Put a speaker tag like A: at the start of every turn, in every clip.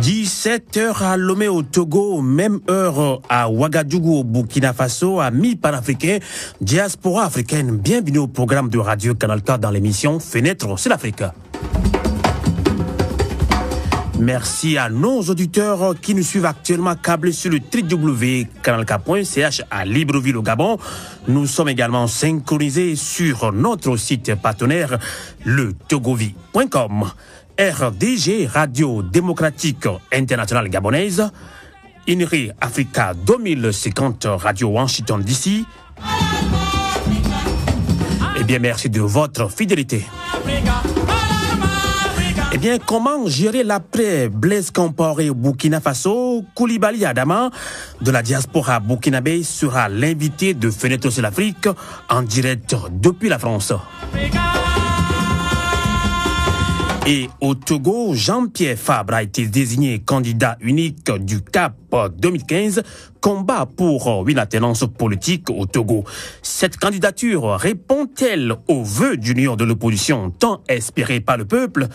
A: 17h à Lomé au Togo, même heure à Ouagadougou au Burkina Faso, amis panafricains, diaspora africaine. Bienvenue au programme de Radio Canal K dans l'émission Fenêtre sur l'Afrique. Merci à nos auditeurs qui nous suivent actuellement câblés sur le www.canalk.ch à Libreville au Gabon. Nous sommes également synchronisés sur notre site partenaire, le togovie.com. RDG, Radio Démocratique Internationale Gabonaise, INRI Africa 2050, Radio Washington DC. Eh bien, merci de votre fidélité. Eh bien, comment gérer l'après Blaise Compaoré au Burkina Faso? Koulibaly Adama de la diaspora burkinabé sera l'invité de Fenêtre sur l'Afrique en direct depuis la France. Et au Togo, Jean-Pierre Fabre a été désigné candidat unique du CAP 2015, combat pour une alternance politique au Togo. Cette candidature répond-elle aux vœux d'union de l'opposition tant espérés par le peuple?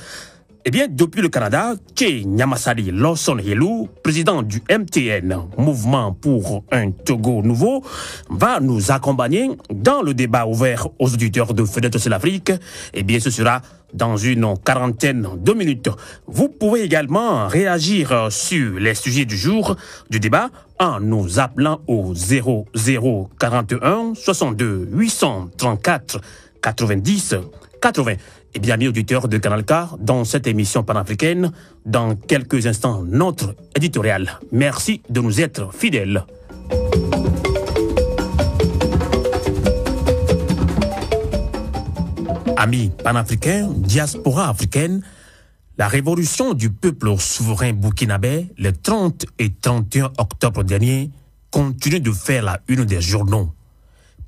A: Eh bien, depuis le Canada, Tché Nyamasali Lawson Helou, président du MTN, Mouvement pour un Togo nouveau, va nous accompagner dans le débat ouvert aux auditeurs de Fenêtre sur l'Afrique. Eh bien, ce sera dans une quarantaine de minutes. Vous pouvez également réagir sur les sujets du jour du débat en nous appelant au 0041 62 834 90 80. Et bien, amis auditeurs de Canal K, dans cette émission panafricaine, dans quelques instants, notre éditorial. Merci de nous être fidèles. Amis panafricains, diaspora africaine, la révolution du peuple souverain burkinabé, les 30 et 31 octobre dernier, continue de faire la une des journaux.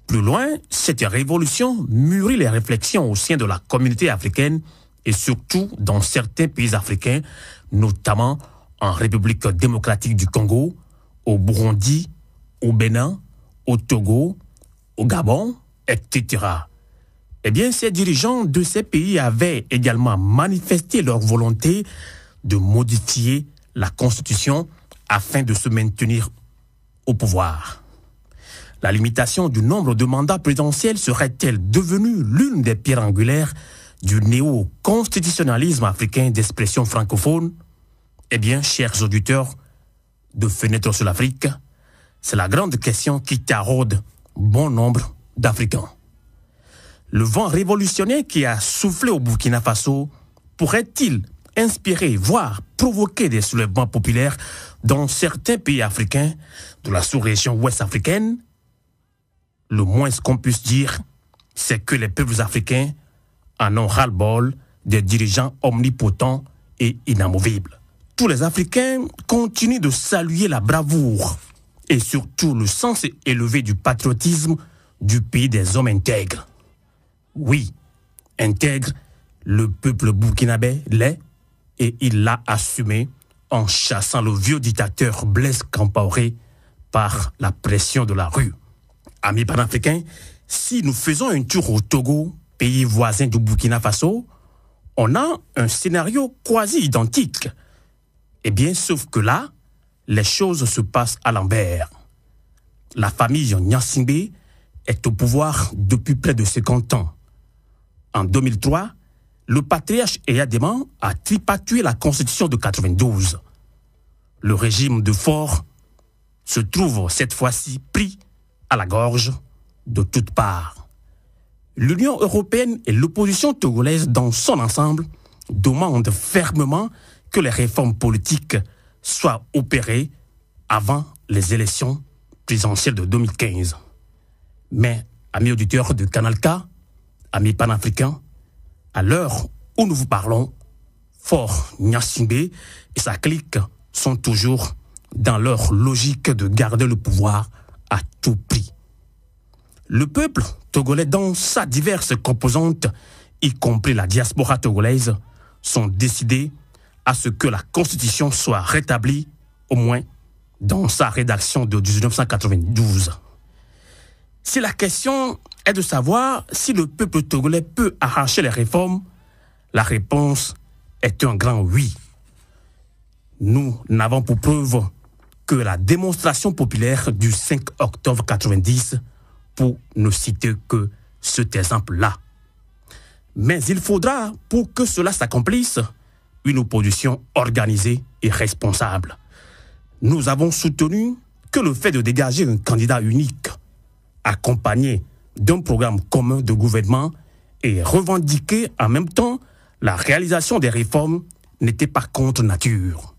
A: Plus loin, cette révolution mûrit les réflexions au sein de la communauté africaine et surtout dans certains pays africains, notamment en République démocratique du Congo, au Burundi, au Bénin, au Togo, au Gabon, etc. Eh bien, ces dirigeants de ces pays avaient également manifesté leur volonté de modifier la Constitution afin de se maintenir au pouvoir. La limitation du nombre de mandats présidentiels serait-elle devenue l'une des pierres angulaires du néo-constitutionnalisme africain d'expression francophone? Eh bien, chers auditeurs de Fenêtre sur l'Afrique, c'est la grande question qui taraude bon nombre d'Africains. Le vent révolutionnaire qui a soufflé au Burkina Faso pourrait-il inspirer, voire provoquer des soulèvements populaires dans certains pays africains de la sous-région ouest africaine? Le moins qu'on puisse dire, c'est que les peuples africains en ont ras-le-bol des dirigeants omnipotents et inamovibles. Tous les Africains continuent de saluer la bravoure et surtout le sens élevé du patriotisme du pays des hommes intègres. Oui, intègre, le peuple burkinabé l'est et il l'a assumé en chassant le vieux dictateur Blaise Compaoré par la pression de la rue. Amis panafricains, si nous faisons un tour au Togo, pays voisin du Burkina Faso, on a un scénario quasi identique. Eh bien, sauf que là, les choses se passent à l'envers. La famille Gnassingbé est au pouvoir depuis près de 50 ans. En 2003, le patriarche Eyadema a tripatouillé la constitution de 92. Le régime de Faure se trouve cette fois-ci pris à la gorge de toutes parts. L'Union européenne et l'opposition togolaise dans son ensemble demandent fermement que les réformes politiques soient opérées avant les élections présidentielles de 2015. Mais, amis auditeurs de Canal K, amis panafricains, à l'heure où nous vous parlons, Faure Gnassingbé et sa clique sont toujours dans leur logique de garder le pouvoir à tout prix. Le peuple togolais dans sa diverses composantes, y compris la diaspora togolaise, sont décidés à ce que la Constitution soit rétablie, au moins dans sa rédaction de 1992. Si la question est de savoir si le peuple togolais peut arracher les réformes, la réponse est un grand oui. Nous n'avons pour preuve que la démonstration populaire du 5 octobre 90, pour ne citer que cet exemple-là. Mais il faudra, pour que cela s'accomplisse, une opposition organisée et responsable. Nous avons soutenu que le fait de dégager un candidat unique, accompagné d'un programme commun de gouvernement et revendiquer en même temps la réalisation des réformes n'était pas contre nature.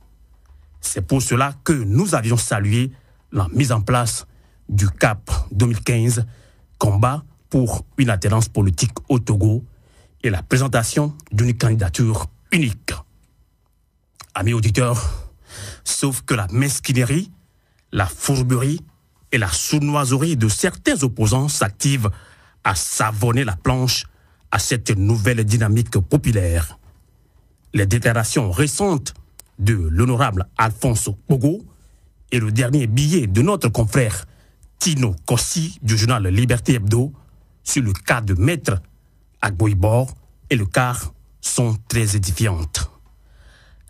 A: C'est pour cela que nous avions salué la mise en place du CAP 2015, combat pour une alternance politique au Togo et la présentation d'une candidature unique. Amis auditeurs, sauf que la mesquinerie, la fourberie et la sournoiserie de certains opposants s'activent à savonner la planche à cette nouvelle dynamique populaire. Les déclarations récentes de l'honorable Alphonse Pogo et le dernier billet de notre confrère Tino Kossi du journal Liberté Hebdo sur le cas de Maître Agboibor et le CAR sont très édifiantes.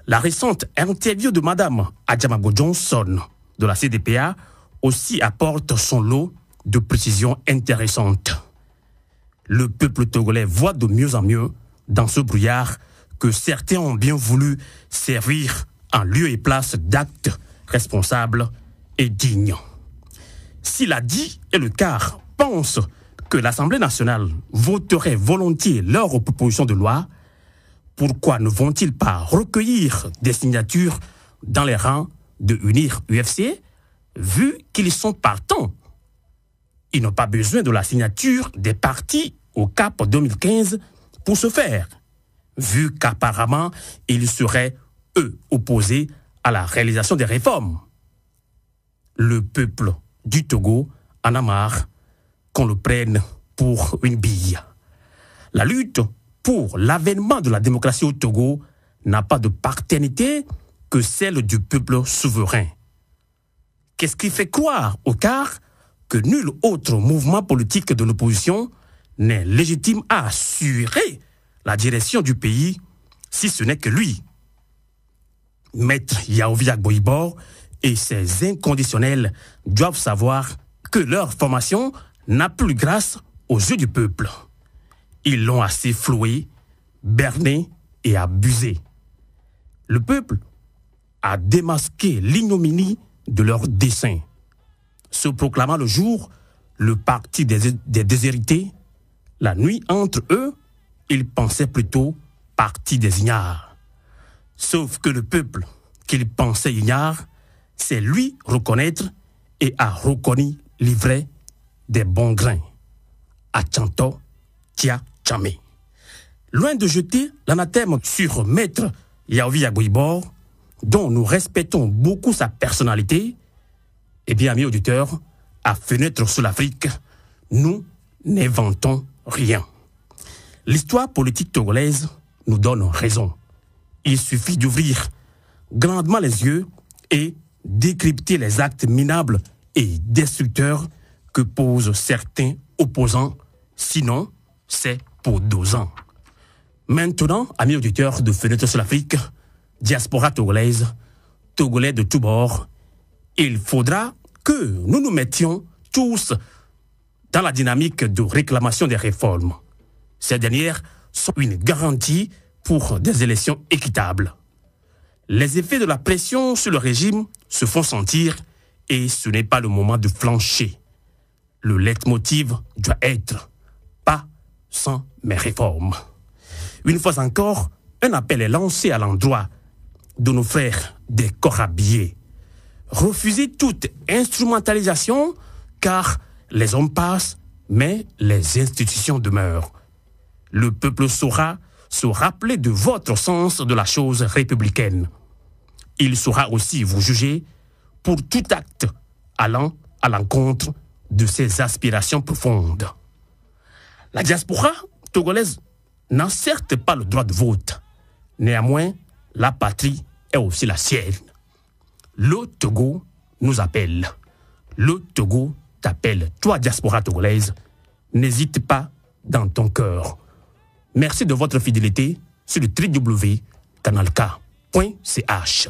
A: La récente interview de Madame Adjamago Johnson de la CDPA aussi apporte son lot de précisions intéressantes. Le peuple togolais voit de mieux en mieux dans ce brouillard que certains ont bien voulu servir en lieu et place d'actes responsables et dignes. Si l'ADI et le CAR pensent que l'Assemblée nationale voterait volontiers leur proposition de loi, pourquoi ne vont-ils pas recueillir des signatures dans les rangs de UNIR UFC, vu qu'ils sont partants? Ils n'ont pas besoin de la signature des partis au CAP 2015 pour ce faire, vu qu'apparemment, ils seraient, eux, opposés à la réalisation des réformes. Le peuple du Togo en a marre qu'on le prenne pour une bille. La lutte pour l'avènement de la démocratie au Togo n'a pas de paternité que celle du peuple souverain. Qu'est-ce qui fait croire au CAR que nul autre mouvement politique de l'opposition n'est légitime à assurer la direction du pays, si ce n'est que lui? Maître Yaovi Agboibor et ses inconditionnels doivent savoir que leur formation n'a plus grâce aux yeux du peuple. Ils l'ont assez floué, berné et abusé. Le peuple a démasqué l'ignominie de leurs desseins. Se proclamant le jour le parti des déshérités, la nuit entre eux, ils pensaient plutôt parti des ignares. Sauf que le peuple qu'ils pensaient ignare, c'est lui reconnaître et a reconnu l'ivraie des bons grains. Achanto, Tia Chamé. Loin de jeter l'anathème sur Maître Yaovi Agboibor, dont nous respectons beaucoup sa personnalité, eh bien, amis auditeurs, à Fenêtre sur l'Afrique, nous n'inventons rien. L'histoire politique togolaise nous donne raison. Il suffit d'ouvrir grandement les yeux et décrypter les actes minables et destructeurs que posent certains opposants, sinon c'est pour 2 ans. Maintenant, amis auditeurs de Fenêtre sur l'Afrique, diaspora togolaise, Togolais de tous bords, il faudra que nous nous mettions tous dans la dynamique de réclamation des réformes. Ces dernières sont une garantie pour des élections équitables. Les effets de la pression sur le régime se font sentir et ce n'est pas le moment de flancher. Le leitmotiv doit être « pas sans mes réformes ». Une fois encore, un appel est lancé à l'endroit de nos frères des corps habillés. Refusez toute instrumentalisation car les hommes passent, mais les institutions demeurent. Le peuple saura se rappeler de votre sens de la chose républicaine. Il saura aussi vous juger pour tout acte allant à l'encontre de ses aspirations profondes. La diaspora togolaise n'a certes pas le droit de vote. Néanmoins, la patrie est aussi la sienne. Le Togo nous appelle. Le Togo t'appelle. Toi, diaspora togolaise, n'hésite pas dans ton cœur. Merci de votre fidélité sur le www.canalk.ch.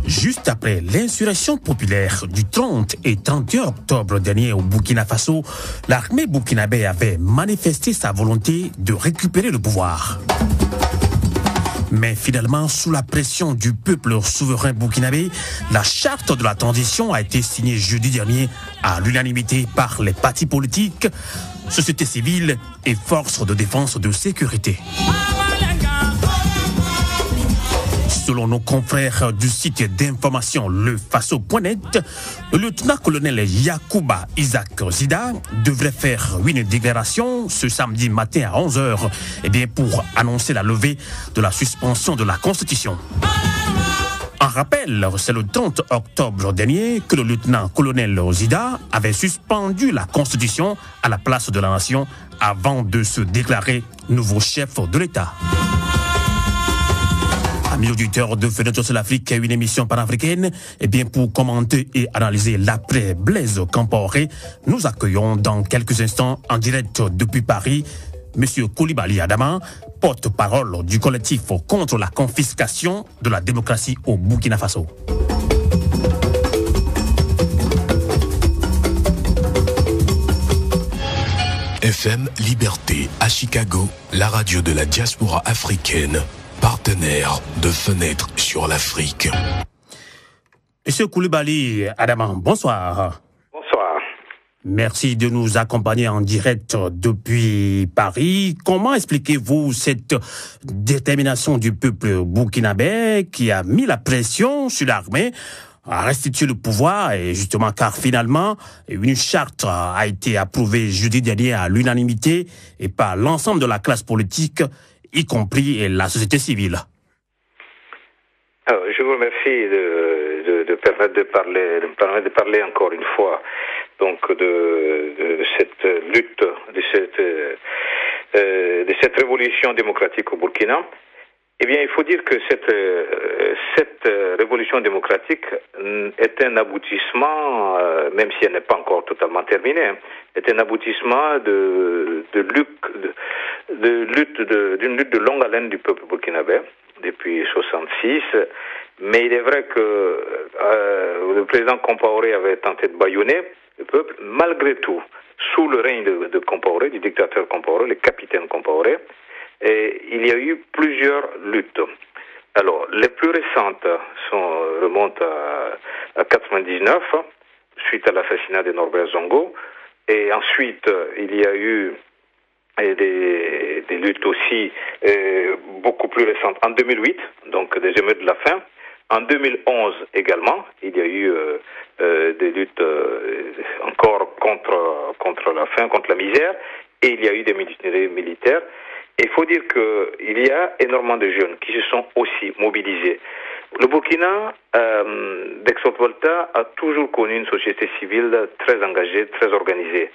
A: Juste après l'insurrection populaire du 30 et 31 octobre dernier au Burkina Faso, l'armée burkinabé avait manifesté sa volonté de récupérer le pouvoir. Mais finalement, sous la pression du peuple souverain burkinabé, la charte de la transition a été signée jeudi dernier à l'unanimité par les partis politiques, société civile et forces de défense de sécurité. Selon nos confrères du site d'information lefaso.net, le lieutenant-colonel Yacouba Isaac Zida devrait faire une déclaration ce samedi matin à 11h pour annoncer la levée de la suspension de la Constitution. En rappel, c'est le 30 octobre dernier que le lieutenant-colonel Zida avait suspendu la Constitution à la place de la nation avant de se déclarer nouveau chef de l'État. Amis auditeurs de Fenêtre sur l'Afrique, une émission panafricaine, pour commenter et analyser l'après Blaise Compaoré, nous accueillons dans quelques instants en direct depuis Paris M. Coulibaly Adama, porte-parole du collectif contre la confiscation de la démocratie au Burkina Faso.
B: FM Liberté à Chicago, la radio de la diaspora africaine. Partenaire de Fenêtre sur l'Afrique.
A: Monsieur Coulibaly Adama, bonsoir.
C: Bonsoir.
A: Merci de nous accompagner en direct depuis Paris. Comment expliquez-vous cette détermination du peuple burkinabé qui a mis la pression sur l'armée à restituer le pouvoir, et justement car finalement une charte a été approuvée jeudi dernier à l'unanimité et par l'ensemble de la classe politique, y compris la société civile.
C: Alors, je vous remercie de permettre de parler encore une fois donc de cette lutte, de cette révolution démocratique au Burkina. Eh bien, il faut dire que cette révolution démocratique est un aboutissement, même si elle n'est pas encore totalement terminée, est un aboutissement d'une lutte de longue haleine du peuple burkinabé depuis 1966. Mais il est vrai que le président Compaoré avait tenté de bâillonner le peuple. Malgré tout, sous le règne de Compaoré, du dictateur Compaoré, le capitaine Compaoré, et il y a eu plusieurs luttes. Alors, les plus récentes remontent à 99, suite à l'assassinat de Norbert Zongo. Et ensuite, il y a eu des luttes aussi beaucoup plus récentes. En 2008, donc des émeutes de la faim. En 2011 également, il y a eu des luttes encore contre la faim, contre la misère. Et il y a eu des mutineries militaires. Et il faut dire qu'il y a énormément de jeunes qui se sont aussi mobilisés. Le Burkina, d'Aix-Volta, a toujours connu une société civile très engagée, très organisée.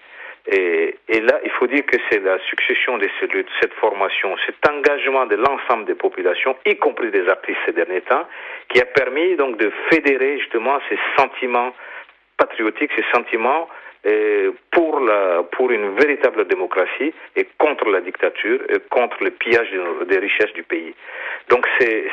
C: Et là, il faut dire que c'est la succession de ces luttes, cette formation, cet engagement de l'ensemble des populations, y compris des artistes ces derniers temps, qui a permis donc de fédérer justement ces sentiments patriotiques, ces sentiments pour une véritable démocratie et contre la dictature et contre le pillage des richesses du pays. Donc c'est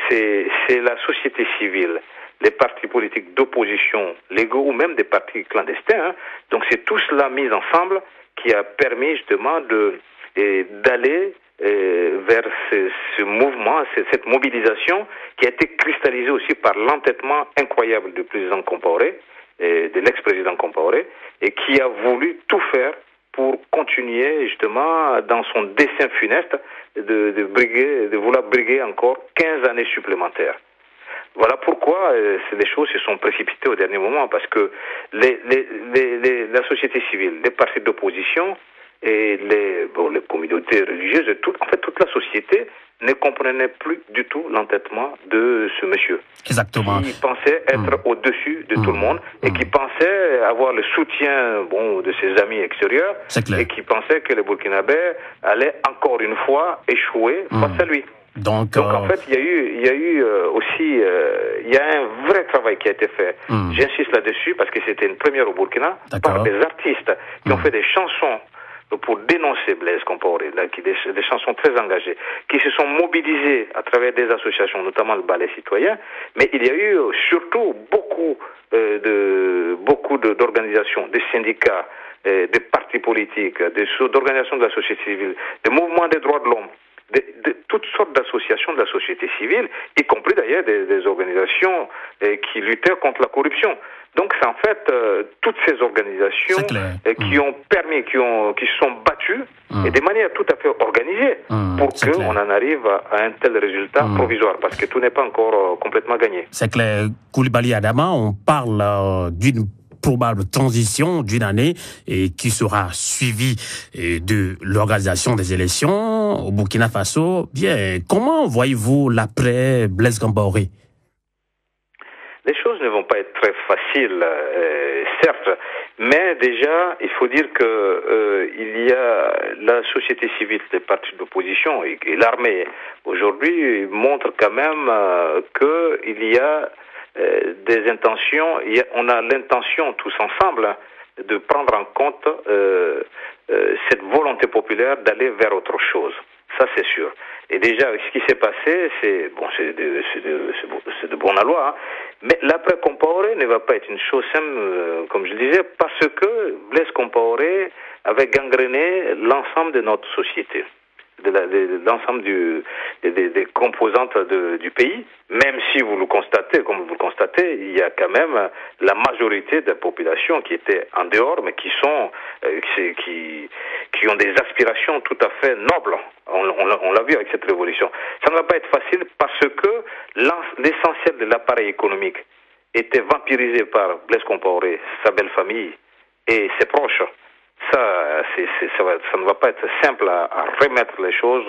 C: la société civile, les partis politiques d'opposition légaux ou même des partis clandestins. Donc c'est tout cela mis ensemble qui a permis justement d'aller vers ce mouvement, cette mobilisation qui a été cristallisée aussi par l'entêtement incroyable du président Compaoré, de l'ex-président Compaoré, et qui a voulu tout faire pour continuer justement dans son dessein funeste de vouloir briguer encore 15 années supplémentaires. Voilà pourquoi les choses se sont précipitées au dernier moment, parce que la société civile, les partis d'opposition et les communautés religieuses, toute la société ne comprenait plus du tout l'entêtement de ce monsieur.
A: Exactement.
C: Qui pensait être au-dessus de tout le monde et qui pensait avoir le soutien de ses amis extérieurs et qui pensait que les Burkinabés allaient encore une fois échouer face à lui. Donc en fait, il y a eu aussi un vrai travail qui a été fait. J'insiste là-dessus parce que c'était une première au Burkina par des artistes qui ont fait des chansons pour dénoncer Blaise Compaoré, des chansons très engagées, qui se sont mobilisées à travers des associations, notamment le Ballet Citoyen, mais il y a eu surtout beaucoup d'organisations, de syndicats, des partis politiques, d'organisations de la société civile, des mouvements des droits de l'homme, de toutes sortes d'associations de la société civile, y compris d'ailleurs des organisations qui luttaient contre la corruption. Donc c'est en fait toutes ces organisations qui ont permis, qui se sont battues et de manière tout à fait organisée pour qu'on en arrive à un tel résultat provisoire, parce que tout n'est pas encore complètement gagné.
A: C'est clair. Coulibaly Adama, on parle d'une probable transition d'une année et qui sera suivie de l'organisation des élections au Burkina Faso. Bien, comment voyez-vous l'après Blaise Compaoré?
C: Les choses ne vont pas être très faciles, certes, mais déjà, il faut dire que il y a la société civile, les partis d'opposition et l'armée aujourd'hui montrent quand même qu'il y a des intentions, on a l'intention tous ensemble de prendre en compte cette volonté populaire d'aller vers autre chose. Ça, c'est sûr. Et déjà, ce qui s'est passé, c'est de bon aloi, hein. Mais l'après Compaoré ne va pas être une chose simple, comme je le disais, parce que Blaise Compaoré avait gangréné l'ensemble de notre société, l'ensemble des composantes du pays, même si vous le constatez, comme vous le constatez, il y a quand même la majorité de la population qui était en dehors, mais qui ont des aspirations tout à fait nobles. On l'a vu avec cette révolution. Ça ne va pas être facile parce que l'essentiel de l'appareil économique était vampirisé par Blaise Compaoré, sa belle famille et ses proches. Ça ne va pas être simple à remettre les choses.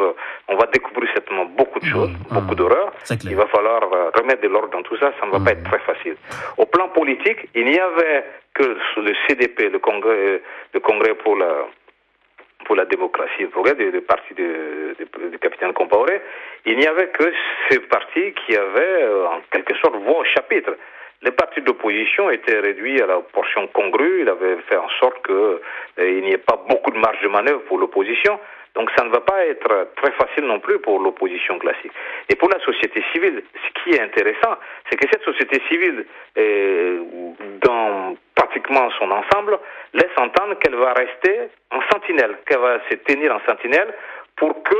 C: On va découvrir certainement beaucoup de choses, beaucoup d'horreurs. Il va falloir remettre de l'ordre dans tout ça. Ça ne va pas être très facile. Au plan politique, il n'y avait que le CDP, le Congrès pour la démocratie, le progrès du parti du capitaine Compaoré. Il n'y avait que ce parti qui avait en quelque sorte voix au chapitre. Les partis d'opposition étaient réduits à la portion congrue. Il avait fait en sorte qu'il n'y ait pas beaucoup de marge de manœuvre pour l'opposition. Donc ça ne va pas être très facile non plus pour l'opposition classique. Et pour la société civile, ce qui est intéressant, c'est que cette société civile, dans pratiquement son ensemble, laisse entendre qu'elle va rester en sentinelle, qu'elle va se tenir en sentinelle pour que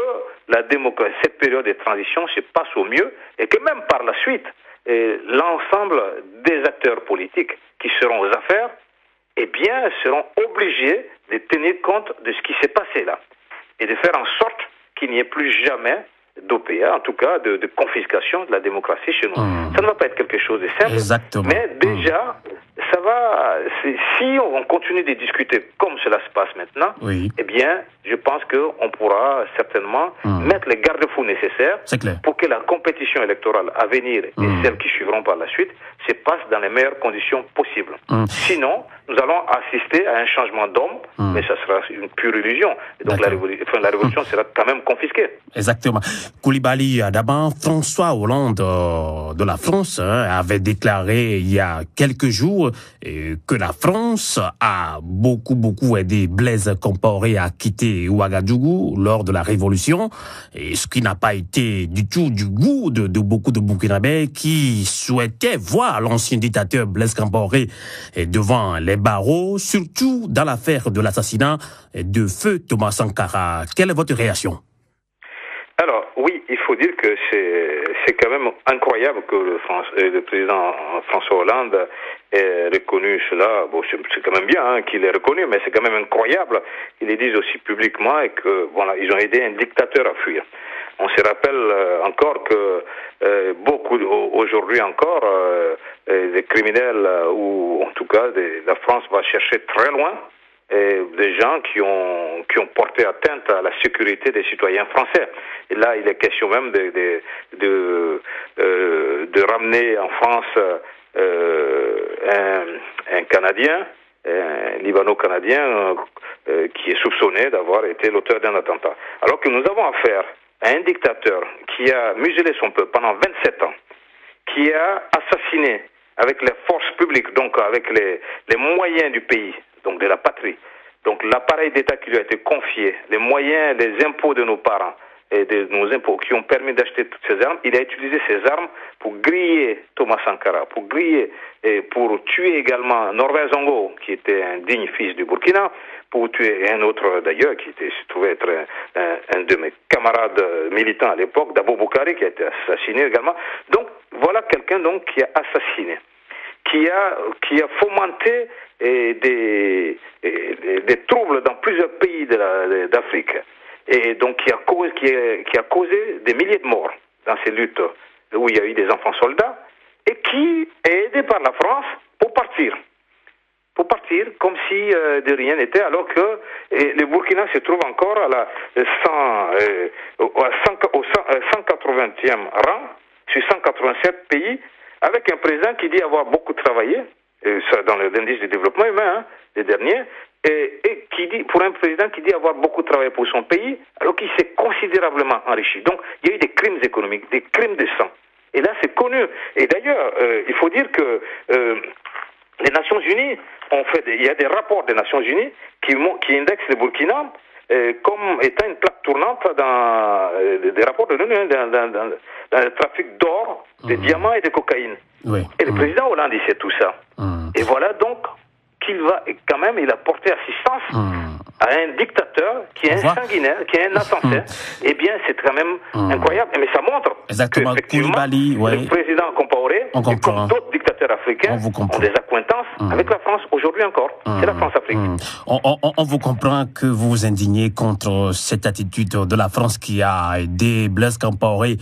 C: cette période de transition se passe au mieux et que même par la suite, l'ensemble des acteurs politiques qui seront aux affaires, eh bien, seront obligés de tenir compte de ce qui s'est passé là et de faire en sorte qu'il n'y ait plus jamais d'OPA, en tout cas de confiscation de la démocratie chez nous. Ça ne va pas être quelque chose de simple, mais déjà, ça va. Si on continue de discuter comme cela se passe maintenant, eh bien, je pense qu'on pourra certainement mettre les garde-fous nécessaires pour que la compétition électorale à venir et celles qui suivront par la suite se passent dans les meilleures conditions possibles. Sinon, nous allons assister à un changement d'homme, mais ça sera une pure illusion. Et donc la révolution sera quand même confisquée.
A: Exactement. Coulibaly Adama, François Hollande de la France avait déclaré il y a quelques jours que la France a beaucoup aidé Blaise Compaoré à quitter Ouagadougou lors de la révolution, et ce qui n'a pas été du tout du goût de beaucoup de Burkinabés qui souhaitaient voir l'ancien dictateur Blaise Compaoré devant les barreaux, surtout dans l'affaire de l'assassinat de feu Thomas Sankara. Quelle est votre réaction?
C: Alors, oui, il faut dire que c'est quand même incroyable que le président François Hollande ait reconnu cela. Bon, c'est quand même bien qu'il ait reconnu, mais c'est quand même incroyable qu'ils le disent aussi publiquement et que, voilà, ils ont aidé un dictateur à fuir. On se rappelle encore que beaucoup, aujourd'hui encore, des criminels, ou en tout cas, la France va chercher très loin des gens qui ont porté atteinte à la sécurité des citoyens français. Et là, il est question même de ramener en France un Canadien, un Libano-Canadien, qui est soupçonné d'avoir été l'auteur d'un attentat. Alors que nous avons affaire à un dictateur qui a muselé son peuple pendant 27 ans, qui a assassiné avec les forces publiques, donc avec les moyens du pays, donc de la patrie, Donc l'appareil d'État qui lui a été confié, les moyens, les impôts de nos parents et de nos impôts qui ont permis d'acheter toutes ces armes, il a utilisé ces armes pour griller Thomas Sankara, pour griller et pour tuer également Norbert Zongo, qui était un digne fils du Burkina, pour tuer un autre d'ailleurs, qui se trouvait être un de mes camarades militants à l'époque, Dabo Boukari, qui a été assassiné également. Donc voilà quelqu'un donc qui a assassiné, qui a fomenté des troubles dans plusieurs pays d'Afrique. Et donc qui a causé des milliers de morts dans ces luttes où il y a eu des enfants soldats, et qui est aidé par la France pour partir comme si de rien n'était, alors que le Burkina se trouve encore au 180e rang sur 187 pays, avec un président qui dit avoir beaucoup travaillé, ça dans l'indice du développement humain, les derniers, et qui dit, pour un président qui dit avoir beaucoup travaillé pour son pays, alors qu'il s'est considérablement enrichi. Donc, il y a eu des crimes économiques, des crimes de sang. Et là, c'est connu. Et d'ailleurs, il faut dire que les Nations Unies il y a des rapports des Nations Unies qui indexent le Burkina comme étant une plaque tournante dans des rapports de l'ONU, dans le trafic d'or, de diamants et de cocaïne.
A: Oui.
C: Et le président Hollande, il sait tout ça. Et voilà donc il a porté assistance à un dictateur qui est un sanguinaire, qui est un assassin. Eh bien, c'est quand même incroyable. Mais ça montre
A: exactement
C: que,
A: Koulibaly,
C: le président Compaoré, comme d'autres dictateurs africains, ont des accointances avec la France aujourd'hui encore. C'est la France-Afrique.
A: On vous comprend que vous vous indignez contre cette attitude de la France qui a aidé Blaise Compaoré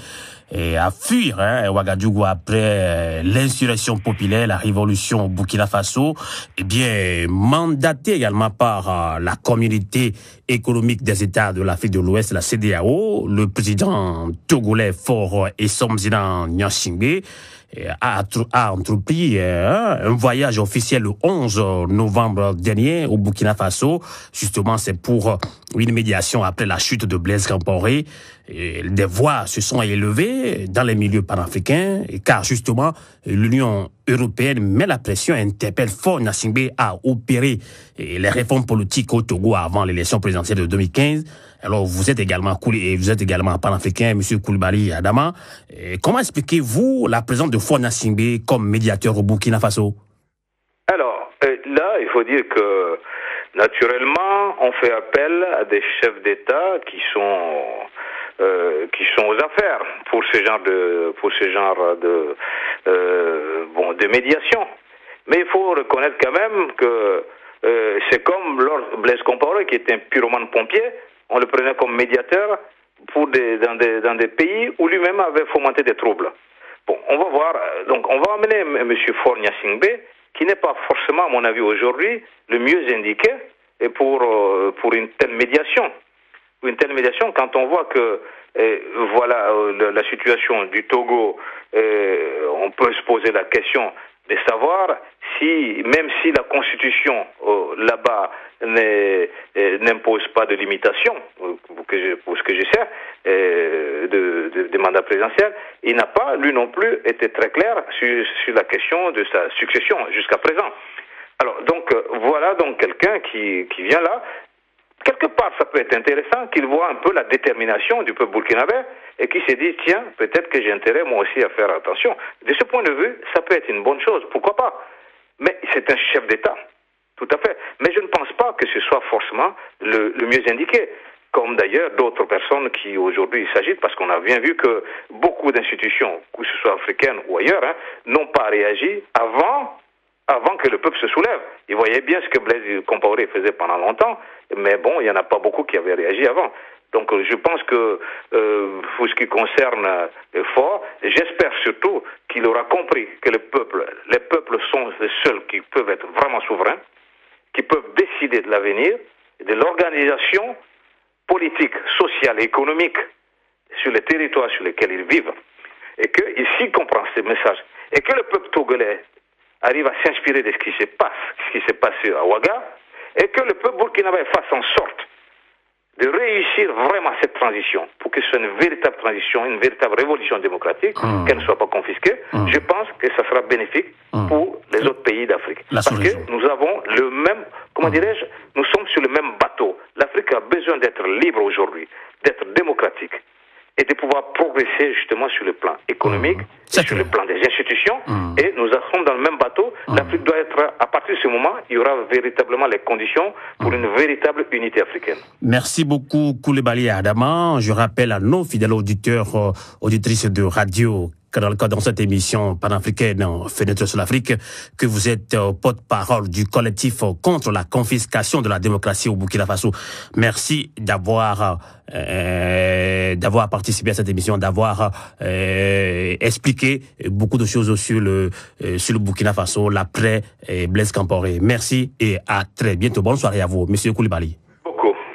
A: à fuir Ouagadougou après l'insurrection populaire, la révolution au Burkina Faso, et bien mandaté également par la communauté économique des États de l'Afrique de l'Ouest, la CEDEAO. Le président togolais Faure Essomzina Gnassingbé a entrepris un voyage officiel le 11 novembre dernier au Burkina Faso. Justement, c'est pour une médiation après la chute de Blaise Compaoré. Des voix se sont élevées dans les milieux panafricains, car justement, l'Union européenne met la pression, interpelle Faure Gnassingbé à opérer les réformes politiques au Togo avant l'élection présidentielle de 2015. Alors, vous êtes également panafricain, M. Koulibaly Adama. Comment expliquez-vous la présence de Faure Gnassingbé comme médiateur au Burkina Faso? Alors,
C: là, il faut dire que, naturellement, on fait appel à des chefs d'État qui sont aux affaires pour ce genre de médiation. Mais il faut reconnaître quand même que c'est comme Lord Blaise Compaoré, qui était un pyromane pompier. On le prenait comme médiateur dans des pays où lui-même avait fomenté des troubles. Bon, on va voir. Donc, on va amener M. Faure Gnassingbé, qui n'est pas forcément, à mon avis, aujourd'hui, le mieux indiqué pour une telle médiation. Quand on voit que la situation du Togo, on peut se poser la question de savoir même si la Constitution là-bas n'impose pas de limitation, pour ce que je sais, des mandats présidentiels, il n'a pas, lui non plus, été très clair sur la question de sa succession jusqu'à présent. Alors, donc, voilà donc quelqu'un qui vient là. Quelque part, ça peut être intéressant qu'il voit un peu la détermination du peuple burkinabé et qu'il s'est dit, tiens, peut-être que j'ai intérêt moi aussi à faire attention. De ce point de vue, ça peut être une bonne chose, pourquoi pas. Mais c'est un chef d'État, tout à fait. Mais je ne pense pas que ce soit forcément le mieux indiqué, comme d'ailleurs d'autres personnes qui aujourd'hui s'agitent, parce qu'on a bien vu que beaucoup d'institutions, que ce soit africaines ou ailleurs, n'ont pas réagi avant que le peuple se soulève. Ils voyaient bien ce que Blaise Compaoré faisait pendant longtemps, mais bon, il n'y en a pas beaucoup qui avaient réagi avant. Donc je pense que pour ce qui concerne Faure, j'espère surtout qu'il aura compris que les peuples sont les seuls qui peuvent être vraiment souverains, qui peuvent décider de l'avenir, de l'organisation politique, sociale et économique sur les territoires sur lesquels ils vivent. Et s'il comprend ces messages, et que le peuple togolais arrive à s'inspirer de ce qui s'est passé à Ouaga, et que le peuple burkinabé fasse en sorte de réussir vraiment cette transition, pour que ce soit une véritable transition, une véritable révolution démocratique, qu'elle ne soit pas confisquée, je pense que ça sera bénéfique pour les autres pays d'Afrique. Parce que nous avons le même, comment dirais-je, nous sommes sur le même bateau. L'Afrique a besoin d'être libre aujourd'hui, d'être démocratique et de pouvoir progresser justement sur le plan économique, sur le plan des institutions, et nous sommes dans le même bateau. L'Afrique doit être, à partir de ce moment, il y aura véritablement les conditions pour une véritable unité africaine.
A: Merci beaucoup, Coulibaly Adama. Je rappelle à nos fidèles auditeurs, auditrices de radio, que dans cette émission panafricaine Fenêtre sur l'Afrique, que vous êtes porte-parole du collectif contre la confiscation de la démocratie au Burkina Faso. Merci d'avoir participé à cette émission, d'avoir expliqué beaucoup de choses sur le Burkina Faso, l'après Blaise Compaoré. Merci et à très bientôt. Bonne soirée à vous, Monsieur Coulibaly.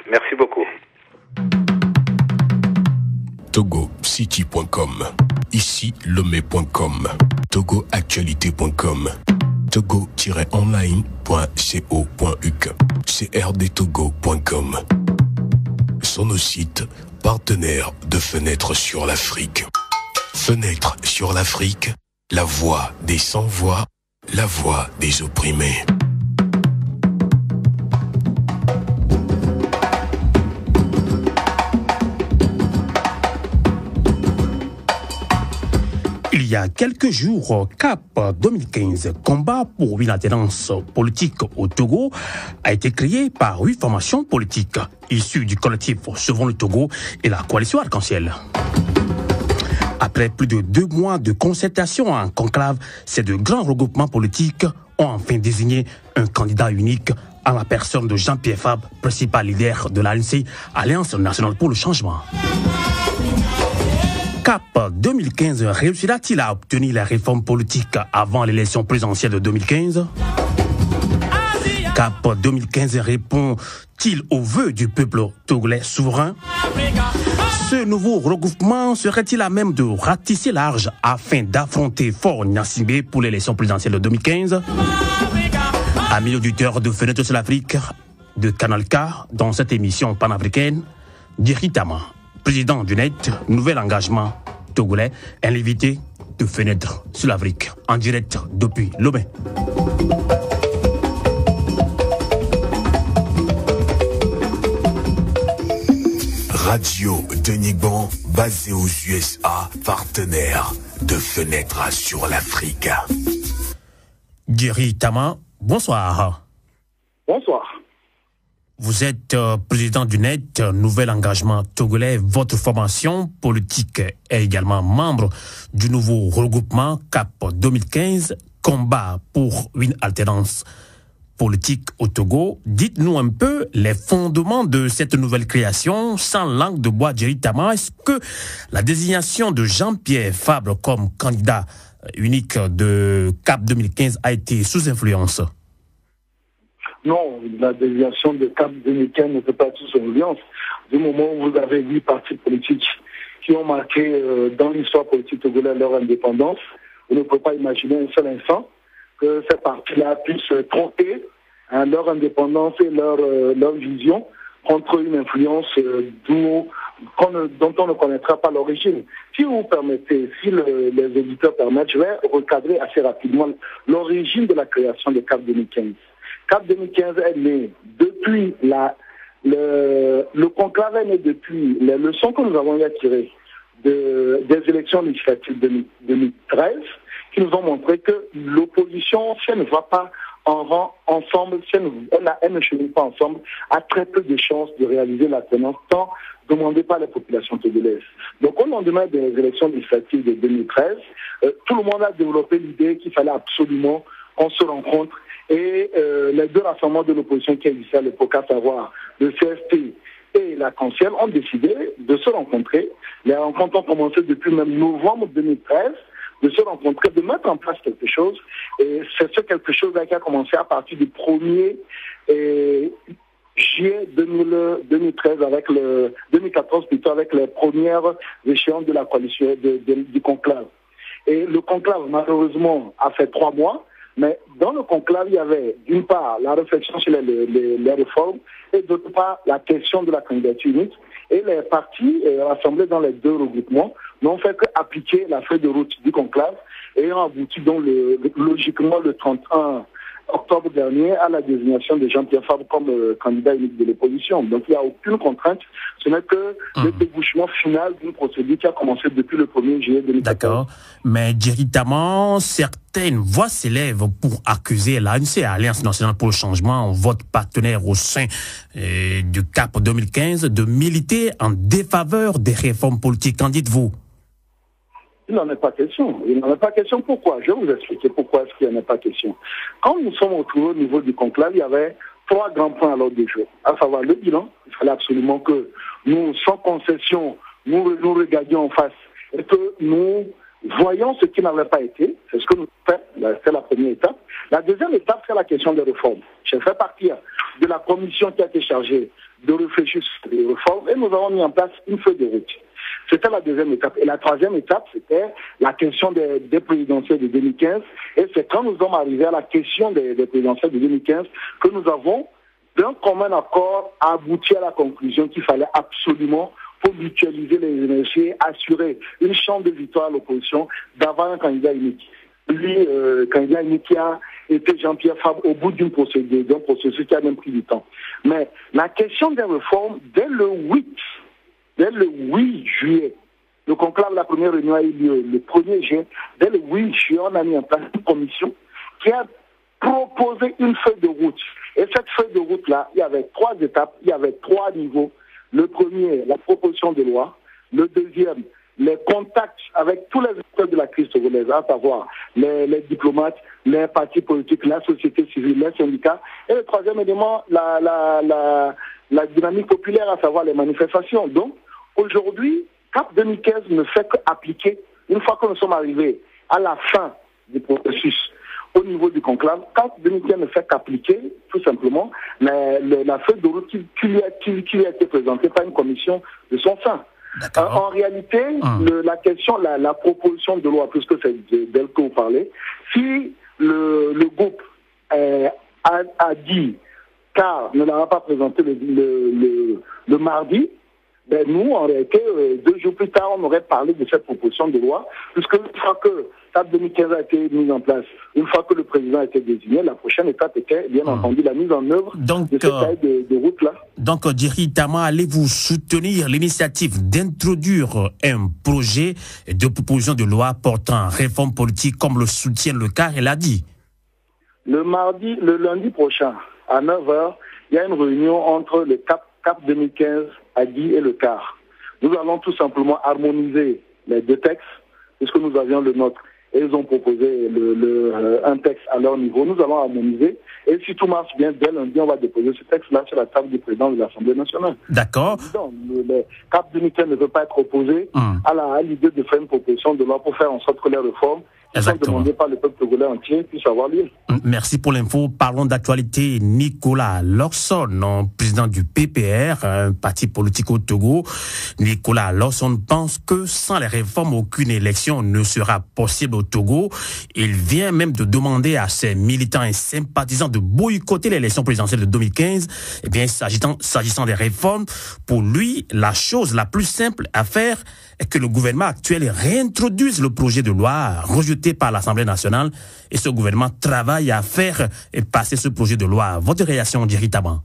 C: Merci beaucoup.
B: TogoCity.com, ici Lomé.com, TogoActualité.com, Togo-online.co.uk, CRDTogo.com. Sur nos sites, partenaires de Fenêtre sur l'Afrique. Fenêtre sur l'Afrique, la voix des sans-voix, la voix des opprimés.
A: Il y a quelques jours, CAP 2015, combat pour une alternance politique au Togo, a été créé par 8 formations politiques issues du collectif Sauvons le Togo et la coalition Arc-en-Ciel. Après plus de 2 mois de concertation en conclave, ces 2 grands regroupements politiques ont enfin désigné un candidat unique à la personne de Jean-Pierre Fabre, principal leader de l'ANC, Alliance nationale pour le changement. CAP 2015 réussira-t-il à obtenir la réforme politique avant l'élection présidentielle de 2015? CAP 2015 répond-il aux vœux du peuple togolais souverain? Ce nouveau regroupement serait-il à même de ratisser large afin d'affronter Faure Gnassingbé pour l'élection présidentielle de 2015? Amis auditeurs de Fenêtre sur l'Afrique, de Canal K, dans cette émission panafricaine, Djeri Tama, président du NET, nouvel engagement togolais, est l'invité de Fenêtre sur l'Afrique, en direct depuis Lomé.
B: Radio Denigban, basé aux USA, partenaire de Fenêtre sur l'Afrique.
A: Djeri Tama, bonsoir.
D: Bonsoir.
A: Vous êtes président du NET, nouvel engagement togolais. Votre formation politique est également membre du nouveau regroupement CAP 2015, combat pour une alternance politique au Togo. Dites-nous un peu les fondements de cette nouvelle création, sans langue de bois, Djeri Tama. Est-ce que la désignation de Jean-Pierre Fabre comme candidat unique de CAP 2015 a été sous influence?
D: Non, la déviation de CAP 2015 ne peut pas être sous influence. Du moment où vous avez 8 partis politiques qui ont marqué dans l'histoire politique togolaise leur indépendance, vous ne pouvez pas imaginer un seul instant que ces partis-là puissent tromper leur indépendance et leur vision contre une influence dont on ne connaîtra pas l'origine. Si vous permettez, si les éditeurs permettent, je vais recadrer assez rapidement l'origine de la création de CAP 2015. CAP 2015 est né depuis le conclave est né depuis les leçons que nous avons tirées des élections législatives de 2013, qui nous ont montré que l'opposition, si elle ne va pas en rang ensemble, si elle ne chemine pas ensemble, a très peu de chances de réaliser l'alternance tant demandée par les populations togolaises. Donc au lendemain des élections législatives de 2013, tout le monde a développé l'idée qu'il fallait absolument qu'on se rencontre. Et les 2 rassemblements de l'opposition qui existaient à l'époque, à savoir le CST et la Canciel, ont décidé de se rencontrer. Les rencontres ont commencé depuis même novembre 2013, de se rencontrer, de mettre en place quelque chose. Et c'est ce quelque chose-là qui a commencé à partir du 1er juillet 2013, 2014 plutôt, avec les premières échéances de la coalition du conclave. Et le conclave, malheureusement, a fait 3 mois. Mais dans le conclave, il y avait d'une part la réflexion sur les réformes et d'autre part la question de la candidature unique. Et les partis rassemblés dans les 2 regroupements n'ont fait qu'appliquer la feuille de route du conclave ayant abouti donc logiquement le 31 octobre dernier à la désignation de Jean-Pierre Fabre comme candidat unique de l'opposition. Donc il n'y a aucune contrainte. Ce n'est que le débouchement final d'une procédure qui a commencé depuis le 1er juillet 2014.
A: D'accord. Mais directement, certaines voix s'élèvent pour accuser l'ANC, Alliance nationale pour le changement, votre partenaire au sein du CAP 2015, de militer en défaveur des réformes politiques. Qu'en dites-vous?
D: Il n'en est pas question. Il n'en est pas question. Pourquoi? Je vais vous expliquer pourquoi est-ce qu'il n'y en a pas question. Quand nous sommes retrouvés au niveau du conclave, il y avait 3 grands points à l'ordre du jour. À savoir le bilan. Il fallait absolument que nous, sans concession, nous regardions en face et que nous voyons ce qui n'avait pas été. C'est ce que nous faisons. C'est la première étape. La deuxième étape, c'est la question des réformes. J'ai fait partir de la commission qui a été chargée de réfléchir sur les réformes et nous avons mis en place une feuille de route. C'était la deuxième étape. Et la troisième étape, c'était la question des présidentielles de 2015. Et c'est quand nous sommes arrivés à la question des présidentielles de 2015 que nous avons, d'un commun accord, abouti à la conclusion qu'il fallait absolument, pour mutualiser les énergies, assurer une chance de victoire à l'opposition, d'avoir un candidat unique. Lui, candidat unique qui a été Jean-Pierre Fabre au bout d'un processus qui a même pris du temps. Mais la question des réformes, dès le 8 juillet, le conclave, la première réunion a eu lieu le 1er juillet. Dès le 8 juillet, on a mis en place une commission qui a proposé une feuille de route. Et cette feuille de route-là, il y avait 3 étapes, il y avait 3 niveaux. Le premier, la proposition de loi. Le deuxième, les contacts avec tous les acteurs de la crise togolaise, à savoir les diplomates, les partis politiques, la société civile, les syndicats. Et le troisième élément, la dynamique populaire, à savoir les manifestations. Donc, aujourd'hui, CAP 2015 ne fait qu'appliquer, une fois que nous sommes arrivés à la fin du processus au niveau du conclave, CAP 2015 ne fait qu'appliquer, tout simplement, la feuille de route qui lui a été présentée par une commission de son sein. En réalité, la question, la proposition de loi, puisque c'est d'elle que vous parlez, si le groupe a dit, car ne l'a pas présenté le mardi, ben nous, en réalité, 2 jours plus tard, on aurait parlé de cette proposition de loi, puisque une fois que CAP 2015 a été mise en place, une fois que le président a été désigné, la prochaine étape était, bien entendu, la mise en œuvre de cette feuille de route-là.
A: Donc, directement, allez-vous soutenir l'initiative d'introduire un projet de proposition de loi portant réforme politique comme le soutient le CAR, elle a dit? Le
D: lundi prochain, à 9h, il y a une réunion entre le CAP 2015, ADI et le CAR. Nous allons tout simplement harmoniser les 2 textes, puisque nous avions le nôtre, et ils ont proposé un texte à leur niveau. Nous allons harmoniser, et si tout marche bien, dès lundi, on va déposer ce texte-là sur la table du président de l'Assemblée nationale.
A: D'accord.
D: Le CAP 2015 ne veut pas être opposé à l'idée de faire une proposition de loi pour faire en sorte que les réformes qui sont demandées par le peuple togolais entier puissent avoir lieu.
A: Merci pour l'info. Parlons d'actualité. Nicolas Lawson, président du PPR, un parti politique au Togo. Nicolas Lawson pense que sans les réformes, aucune élection ne sera possible au Togo. Il vient même de demander à ses militants et sympathisants de boycotter l'élection présidentielle de 2015. Eh bien, s'agissant des réformes, pour lui, la chose la plus simple à faire est que le gouvernement actuel réintroduise le projet de loi rejeté par l'Assemblée nationale et ce gouvernement travaille à faire passer ce projet de loi. Votre réaction, Jerry Taban?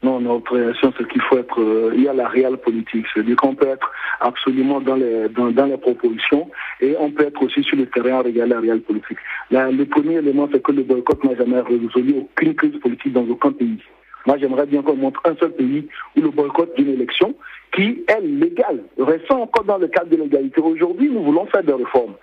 D: Non, notre réaction, c'est qu'il faut être, il y a la réelle politique. C'est-à-dire qu'on peut être absolument dans les propositions et on peut être aussi sur le terrain à regarder la réelle politique. Le premier élément, c'est que le boycott n'a jamais résolu aucune crise politique dans aucun pays. Moi, j'aimerais bien qu'on montre un seul pays où le boycott d'une élection qui est légale. Restons encore dans le cadre de l'égalité. Aujourd'hui, nous voulons faire des réformes.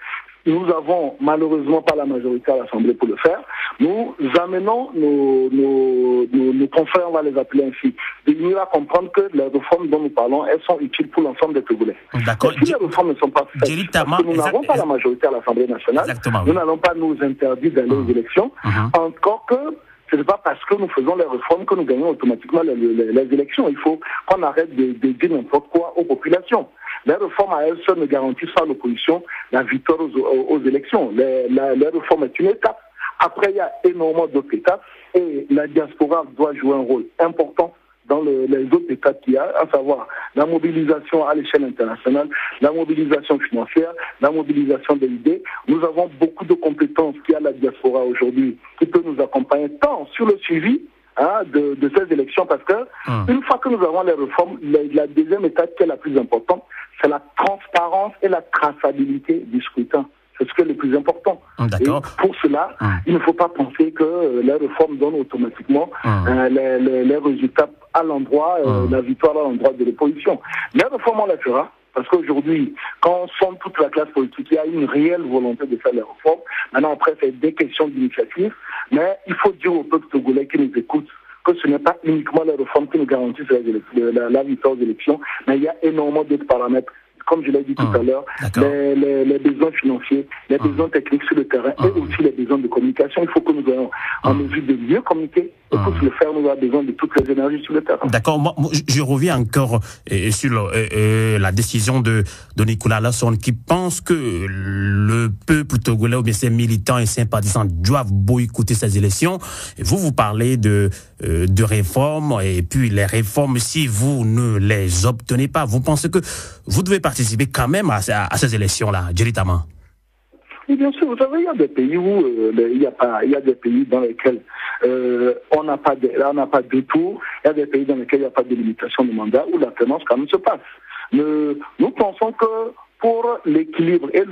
D: Nous avons malheureusement pas la majorité à l'Assemblée pour le faire. Nous amenons nos confrères, on va les appeler ainsi, de venir à comprendre que les réformes dont nous parlons, elles sont utiles pour l'ensemble des Togolais.
A: D'accord.
D: Si les réformes ne sont pas faites, parce que nous n'avons pas la majorité à l'Assemblée nationale, nous n'allons pas nous interdire d'aller aux élections, encore que ce n'est pas parce que nous faisons les réformes que nous gagnons automatiquement les élections. Il faut qu'on arrête de dire n'importe quoi aux populations. Les réformes à elles seules ne garantissent pas à l'opposition la victoire aux élections. Les réformes est une étape. Après, il y a énormément d'autres étapes et la diaspora doit jouer un rôle important dans les autres États qu'il y a, à savoir la mobilisation à l'échelle internationale, la mobilisation financière, la mobilisation des idées. Nous avons beaucoup de compétences qu'il y a à la diaspora aujourd'hui qui peut nous accompagner tant sur le suivi de ces élections, parce que une fois que nous avons les réformes, la deuxième étape qui est la plus importante, c'est la transparence et la traçabilité du scrutin. C'est ce qui est le plus important. Et pour cela, il ne faut pas penser que les réformes donnent automatiquement les résultats à l'endroit, la victoire à l'endroit de l'opposition. Les réformes, on les fera, parce qu'aujourd'hui, quand on sonde toute la classe politique, il y a une réelle volonté de faire les réformes. Maintenant, après, c'est des questions d'initiative. Mais il faut dire au peuple togolais qui nous écoute que ce n'est pas uniquement les réformes qui nous garantissent la victoire aux élections, mais il y a énormément d'autres paramètres. Comme je l'ai dit tout à l'heure, les besoins financiers, les besoins techniques sur le terrain et aussi les besoins de communication. Il faut que nous ayons en mesure de mieux communiquer. Et pour le faire, nous avons besoin de toutes les énergies sur le terrain.
A: D'accord. Moi, je reviens encore sur la décision de Nicolas Lasson, qui pense que le peuple togolais ou bien ses militants et sympathisants doivent boycotter ces élections. Et vous parlez de réformes, et puis les réformes, si vous ne les obtenez pas, vous pensez que vous devez participer quand même à ces élections-là, directement?
D: Oui, bien sûr. Vous savez, il y a des pays où il y a des pays dans lesquels on n'a pas de tour. Il y a des pays dans lesquels il n'y a pas de limitation de mandat, où l'alternance quand même se passe. Nous pensons que pour l'équilibre et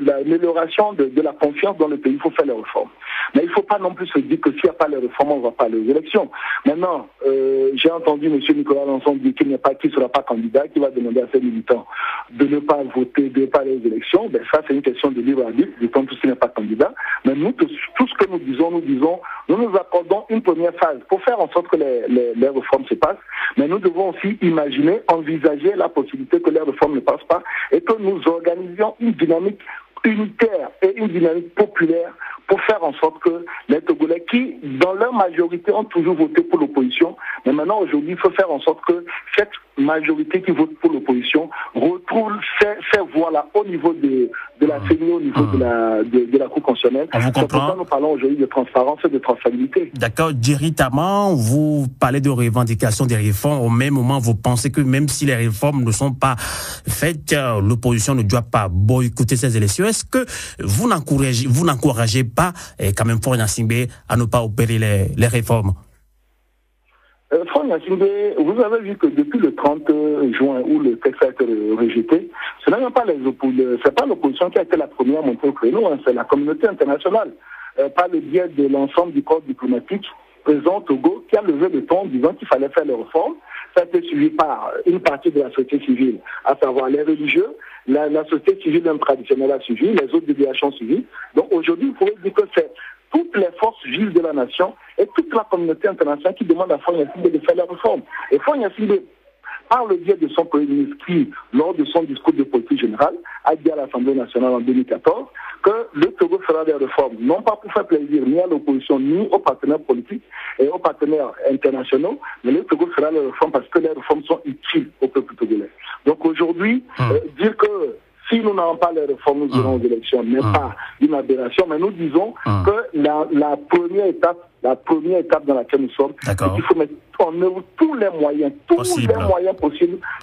D: l'amélioration de la confiance dans le pays, il faut faire les réformes. Mais il ne faut pas non plus se dire que s'il n'y a pas les réformes, on ne va pas aux élections. Maintenant, j'ai entendu M. Nicolas Lasson dire qu'il ne sera pas candidat, qu'il va demander à ses militants de ne pas voter, de ne pas aller aux élections. Ben, ça, c'est une question de libre arbitre, du temps tout qu'il n'est pas candidat. Mais nous, tout ce que nous disons, nous accordons une première phase pour faire en sorte que les réformes se passent. Mais nous devons aussi envisager la possibilité que les réformes ne passent pas et que nous organisions une dynamique unitaire et une dynamique populaire pour faire en sorte que les Togolais qui, dans leur majorité, ont toujours voté pour l'opposition, mais maintenant, aujourd'hui, il faut faire en sorte que cette majorité qui vote pour l'opposition retrouve ces voix-là au niveau de la CENI, au niveau de la Cour constitutionnelle.
A: C'est pourquoi
D: nous parlons aujourd'hui de transparence et de traçabilité.
A: D'accord. Directement, vous parlez de revendication des réformes. Au même moment, vous pensez que même si les réformes ne sont pas faites, l'opposition ne doit pas boycotter ces élections. Est-ce que vous n'encouragez pas quand même Faure Gnassingbé à ne pas opérer les réformes?
D: Faure Gnassingbé, vous avez vu que depuis le 30 juin où le texte a été rejeté, ce n'est pas l'opposition qui a été la première à monter au créneau, c'est la communauté internationale, par le biais de l'ensemble du corps diplomatique présent au Togo, qui a levé le ton en disant qu'il fallait faire les réformes. Ça a été suivi par une partie de la société civile, à savoir les religieux, la société civile même traditionnelle a suivi, les autres délégations suivies. Donc aujourd'hui, il faudrait dire que c'est toutes les forces vives de la nation et toute la communauté internationale qui demande à Faure Gnassingbé de faire les réformes. Et Faure Gnassingbé, par le biais de son premier ministre qui, lors de son discours de politique générale, a dit à l'Assemblée nationale en 2014 que le Togo fera des réformes, non pas pour faire plaisir ni à l'opposition, ni aux partenaires politiques et aux partenaires internationaux, mais le Togo fera les réformes parce que les réformes sont utiles au peuple togolais. Donc aujourd'hui, dire que si nous n'avons pas les réformes, nous irons aux élections n'est pas une aberration, mais nous disons que la première étape dans laquelle nous sommes, c'est qu'il faut mettre en œuvre tous les moyens possibles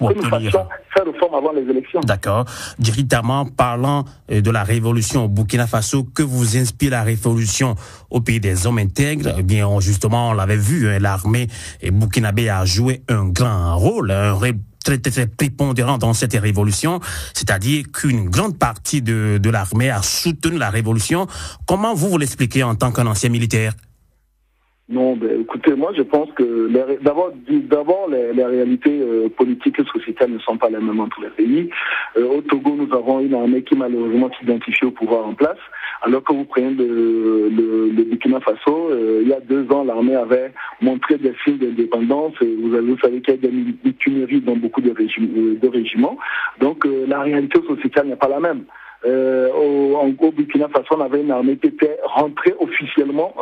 D: que nous fassions ces réformes avant les élections.
A: D'accord. Directement parlant de la révolution au Burkina Faso, que vous inspire la révolution au pays des hommes intègres? Eh bien, justement, on l'avait vu, l'armée burkinabé a joué un grand rôle, très prépondérant dans cette révolution, c'est-à-dire qu'une grande partie de l'armée a soutenu la révolution. Comment vous l'expliquez en tant qu'un ancien militaire?
D: Non, écoutez, moi je pense que d'abord les réalités politiques et sociétales ne sont pas les mêmes dans tous les pays. Au Togo, nous avons une armée qui malheureusement s'identifie au pouvoir en place, alors que vous prenez le Burkina Faso, il y a 2 ans, l'armée avait montré des signes d'indépendance. Vous savez qu'il y a des mutineries dans beaucoup de régiments. Donc la réalité sociétale n'est pas la même. Au Burkina Faso, on avait une armée qui était rentrée officiellement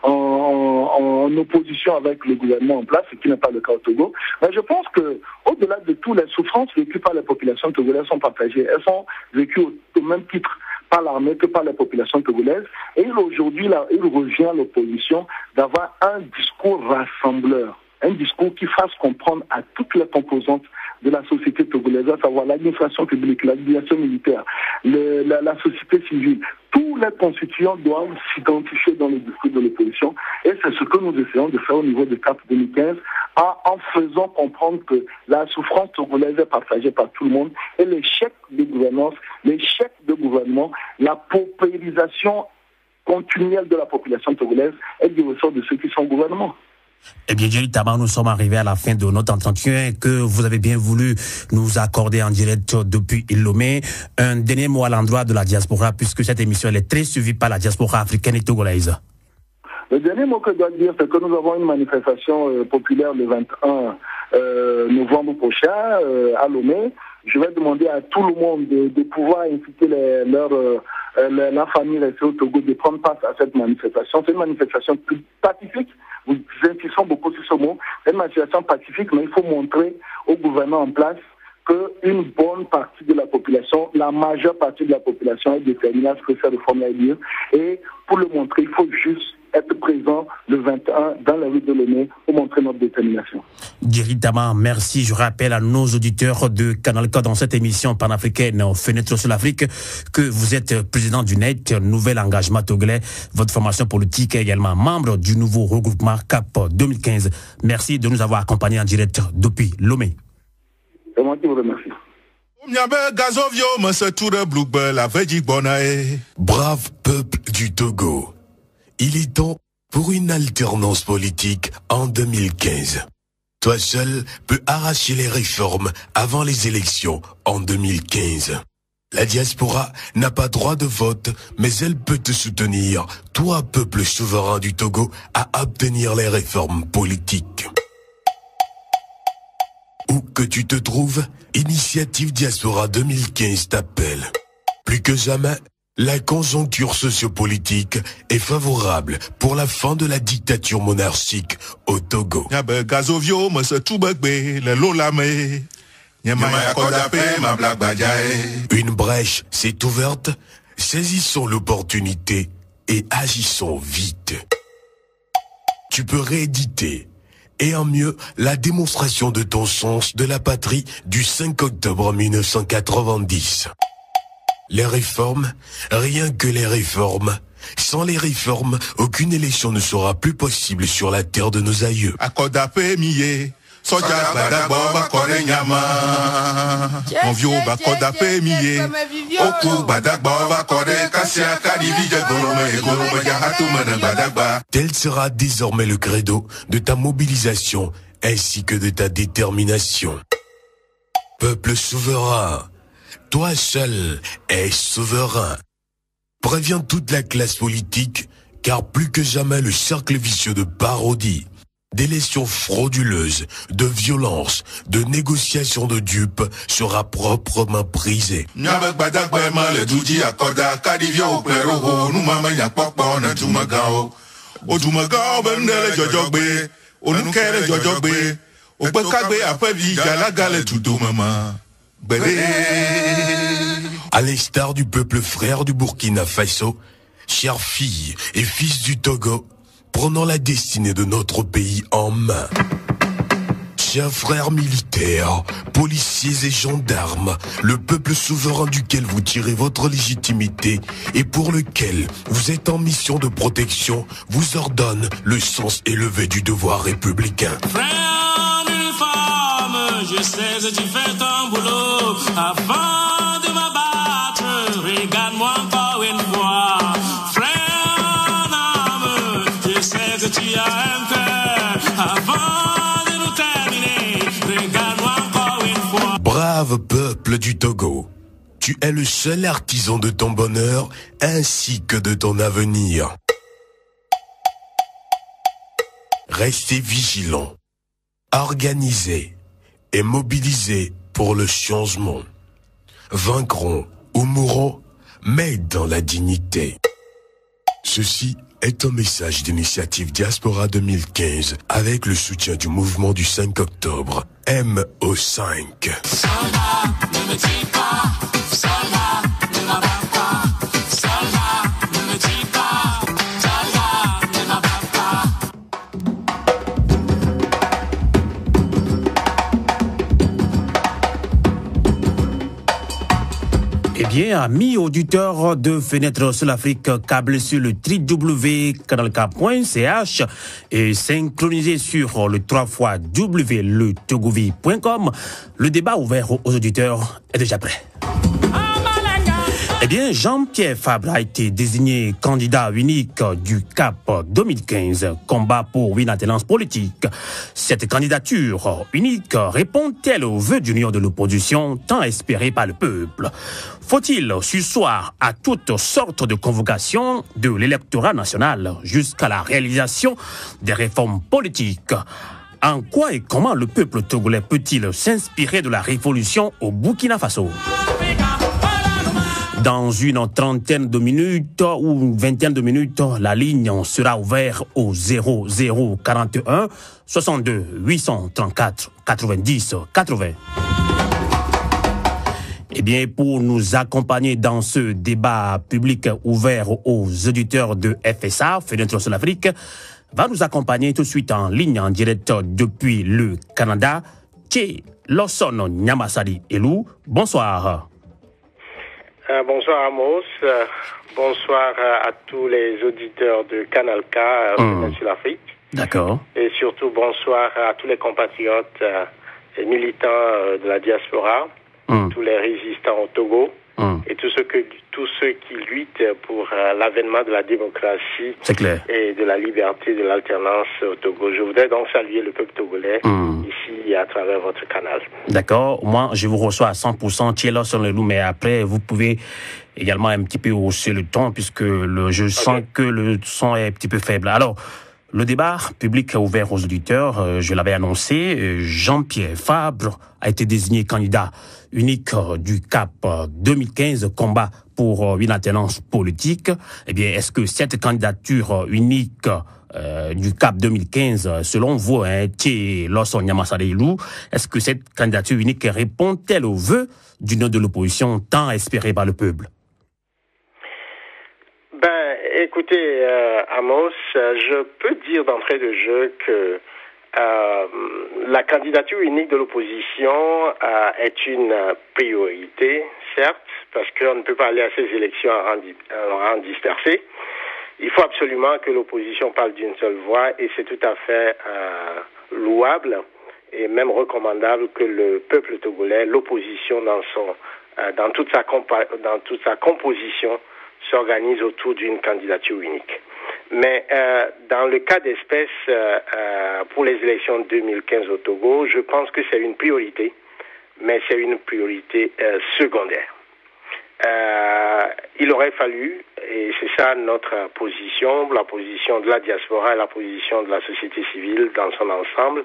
D: en opposition avec le gouvernement en place, ce qui n'est pas le cas au Togo. Mais je pense que, au-delà de tout, les souffrances vécues par les populations togolaises sont partagées. Elles sont vécues au même titre par l'armée que par les populations togolaises. Et aujourd'hui, il revient à l'opposition d'avoir un discours rassembleur. un discours qui fasse comprendre à toutes les composantes de la société togolaise, à savoir l'administration publique, l'administration militaire, la société civile. Tous les constituants doivent s'identifier dans le discours de l'opposition et c'est ce que nous essayons de faire au niveau de CAP 2015 en faisant comprendre que la souffrance togolaise est partagée par tout le monde et l'échec de gouvernance, l'échec de gouvernement, la paupérisation continuelle de la population togolaise est du ressort de ceux qui sont au gouvernement.
A: Eh bien, Jerry Taba, nous sommes arrivés à la fin de notre entretien que vous avez bien voulu nous accorder en direct depuis Lomé. Un dernier mot à l'endroit de la diaspora, puisque cette émission elle est très suivie par la diaspora africaine et togolaise.
D: Le dernier mot que je dois dire, c'est que nous avons une manifestation populaire le 21 novembre prochain à Lomé. Je vais demander à tout le monde de pouvoir inciter la famille restée au Togo de prendre part à cette manifestation. C'est une manifestation pacifique. Nous insistons beaucoup sur ce mot. C'est une manifestation pacifique, mais il faut montrer au gouvernement en place qu'une bonne partie de la population, la majeure partie de la population est déterminée à ce que cette réforme ait lieu. Et pour le montrer, il faut juste être présent le 21 dans la rue de Lomé pour montrer notre détermination.
A: Jerry Taba, merci. Je rappelle à nos auditeurs de Canal K dans cette émission panafricaine Fenêtre sur l'Afrique que vous êtes président du NET, Nouvel Engagement Togolais. Votre formation politique est également membre du nouveau regroupement CAP 2015. Merci de nous avoir accompagnés en direct depuis Lomé.
D: C'est moi qui vous remercie.
B: Brave peuple du Togo, il est temps pour une alternance politique en 2015. Toi seul peux arracher les réformes avant les élections en 2015. La diaspora n'a pas droit de vote, mais elle peut te soutenir, toi peuple souverain du Togo, à obtenir les réformes politiques. Où que tu te trouves, Initiative Diaspora 2015 t'appelle. Plus que jamais, la conjoncture sociopolitique est favorable pour la fin de la dictature monarchique au Togo. Une brèche s'est ouverte, saisissons l'opportunité et agissons vite. Tu peux rééditer et en mieux la démonstration de ton sens de la patrie du 5 octobre 1990. Les réformes, rien que les réformes. Sans les réformes, aucune élection ne sera plus possible sur la terre de nos aïeux. Tel sera désormais le credo de ta mobilisation ainsi que de ta détermination. Peuple souverain, toi seul es souverain. Préviens toute la classe politique, car plus que jamais le cercle vicieux de parodie, d'élections frauduleuses, de violences, de négociations de dupes sera proprement brisé. À l'instar du peuple frère du Burkina Faso, chères filles et fils du Togo, prenons la destinée de notre pays en main. Chers frères militaires, policiers et gendarmes, le peuple souverain duquel vous tirez votre légitimité et pour lequel vous êtes en mission de protection, vous ordonne le sens élevé du devoir républicain.
E: Frère uniforme, je sais que tu fais ton boulot. Avant de m'abattre, regarde-moi encore une fois. Frère en arme, je sais que tu as un cœur. Avant de nous terminer, regarde-moi encore une fois.
B: Brave peuple du Togo, tu es le seul artisan de ton bonheur ainsi que de ton avenir. Restez vigilants, organisés et mobilisés pour le changement. Vaincrons ou mourrons, mais dans la dignité. Ceci est un message d'Initiative Diaspora 2015 avec le soutien du mouvement du 5 octobre, MO5.
E: Soldat, ne me dis pas. Soldat, ne m'abat pas. Soldat, ne me dis pas. Soldat, ne m'abat pas.
A: Eh bien, amis auditeurs de Fenêtre sur l'Afrique, câblés sur le www.canalk.ch et synchronisés sur le 3xleTogovi.com, le débat ouvert aux auditeurs est déjà prêt. Eh bien, Jean-Pierre Fabre a été désigné candidat unique du CAP 2015, combat pour une alternance politique. Cette candidature unique répond-elle aux vœux d'union de l'opposition tant espérés par le peuple? Faut-il surseoir à toutes sortes de convocations de l'électorat national jusqu'à la réalisation des réformes politiques? En quoi et comment le peuple togolais peut-il s'inspirer de la révolution au Burkina Faso? Dans une trentaine de minutes ou une vingtaine de minutes, la ligne sera ouverte au 0041 62 834 90 80. Eh bien, pour nous accompagner dans ce débat public ouvert aux auditeurs de FSA, Fenêtre sur l'Afrique, va nous accompagner tout de suite en ligne, en direct depuis le Canada, Tché Lawson Nyamasari Elou. Bonsoir.
F: Bonsoir Amos, bonsoir à tous les auditeurs de Canal K sur l'Afrique.
A: D'accord.
F: Et surtout bonsoir à tous les compatriotes et militants de la diaspora, tous les résistants au Togo et tous ceux qui luttent pour l'avènement de la démocratie et de la liberté de l'alternance au Togo. Je voudrais donc saluer le peuple togolais ici à travers votre canal.
A: D'accord. Moi, je vous reçois à 100%. Tu es là sur le loup, mais après, vous pouvez également un petit peu hausser le ton puisque je sens que le son est un petit peu faible. Alors, le débat public ouvert aux auditeurs, je l'avais annoncé, Jean-Pierre Fabre a été désigné candidat unique du CAP 2015, combat pour une alternance politique. Eh bien, est-ce que cette candidature unique du CAP 2015, selon vous, Tché Lawson Nyamasari Elou, est-ce que cette candidature unique répond-elle aux vœux d'union de l'opposition tant espérée par le peuple?
F: Écoutez, Amos, je peux dire d'entrée de jeu que la candidature unique de l'opposition est une priorité, certes, parce qu'on ne peut pas aller à ces élections en dispersé. Il faut absolument que l'opposition parle d'une seule voix et c'est tout à fait louable et même recommandable que le peuple togolais, l'opposition dans toute sa composition, s'organise autour d'une candidature unique. Mais dans le cas d'espèce, pour les élections 2015 au Togo, je pense que c'est une priorité, mais c'est une priorité secondaire. Il aurait fallu, et c'est ça notre position, la position de la diaspora et la position de la société civile dans son ensemble,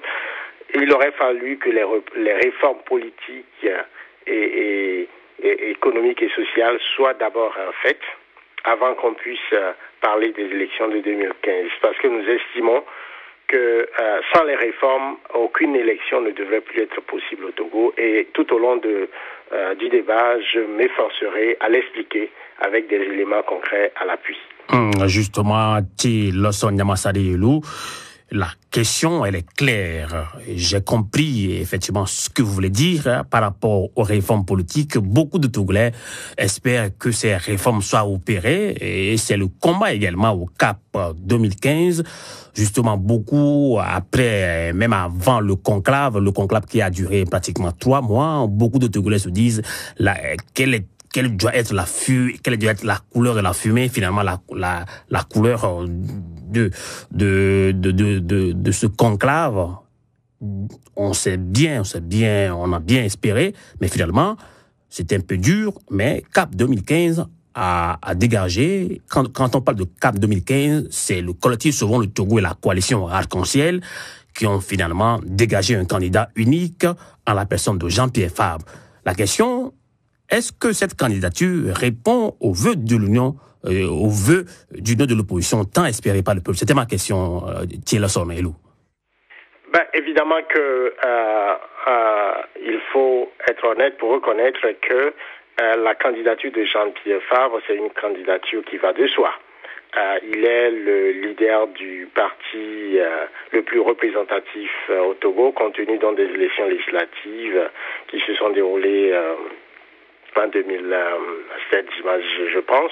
F: il aurait fallu que les réformes politiques et économiques et sociales soient d'abord faites avant qu'on puisse parler des élections de 2015. Parce que nous estimons que sans les réformes, aucune élection ne devrait plus être possible au Togo. Et tout au long du débat, je m'efforcerai à l'expliquer avec des éléments concrets à l'appui.
A: Justement, Tché Lawson Nyamasari Elou, la question, elle est claire. J'ai compris effectivement ce que vous voulez dire par rapport aux réformes politiques. Beaucoup de Togolais espèrent que ces réformes soient opérées et c'est le combat également au CAP 2015. Justement, beaucoup après, même avant le conclave qui a duré pratiquement 3 mois, beaucoup de Togolais se disent quelle doit être la couleur de la fumée, finalement la couleur de ce conclave. On a bien espéré, mais finalement, c'était un peu dur, mais CAP 2015 a dégagé. Quand on parle de CAP 2015, c'est le collectif Sauvons le Togo et la coalition Arc-en-Ciel qui ont finalement dégagé un candidat unique en la personne de Jean-Pierre Fabre. La question, est-ce que cette candidature répond aux vœux de l'Union, aux vœux d'union de l'opposition tant espérés par le peuple? C'était ma question, Tché Lawson Elou.
F: Évidemment que il faut être honnête pour reconnaître que la candidature de Jean-Pierre Fabre, c'est une candidature qui va de soi. Il est le leader du parti le plus représentatif au Togo, compte tenu des élections législatives qui se sont déroulées fin 2007, je pense,